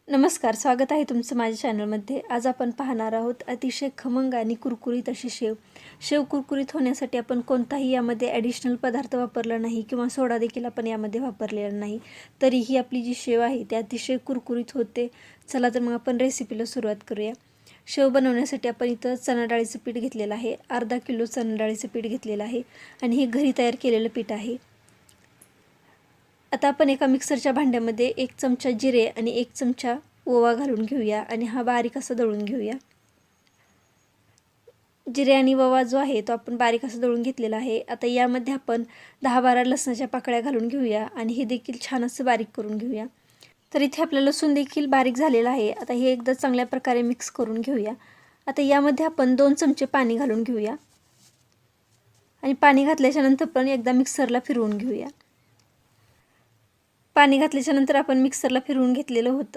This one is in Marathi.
नमस्कार, स्वागत आहे तुमचं माझ्या चॅनलमध्ये. आज आपण पाहणार आहोत अतिशय खमंग आणि कुरकुरीत अशी शेव. शेव कुरकुरीत होण्यासाठी आपण कोणताही यामध्ये ॲडिशनल पदार्थ वापरला नाही किंवा सोडा देखील आपण यामध्ये वापरलेला नाही. तरीही आपली जी शेव आहे ती अतिशय कुरकुरीत होते. चला तर मग आपण रेसिपीला सुरुवात करूया. शेव बनवण्यासाठी आपण इथं चणा डाळीचं पीठ घेतलेलं आहे. अर्धा किलो चणा डाळीचं पीठ घेतलेलं आहे आणि हे घरी तयार केलेलं पीठ आहे. आता आपण एका मिक्सरच्या भांड्यामध्ये 1 चमचा जिरे आणि 1 चमचा ओवा घालून घेऊया आणि हा बारीक असा दळून घेऊया. जिरे आणि ओवा जो आहे तो आपण बारीक असा दळून घेतलेला आहे. आता यामध्ये आपण 10-12 लसणाच्या पाकळ्या घालून घेऊया आणि हे देखील छान असं बारीक करून घेऊया. तर इथे आपलं लसूण देखील बारीक झालेलं आहे. आता हे एकदा चांगल्या प्रकारे मिक्स करून घेऊया. आता यामध्ये आपण 2 चमचे पाणी घालून घेऊया आणि पाणी घातल्याच्या नंतर पण एकदा मिक्सरला फिरवून घेऊया. पाणी घातल्याच्या नंतर आपण मिक्सरला फिरवून घेतलेलं होतं.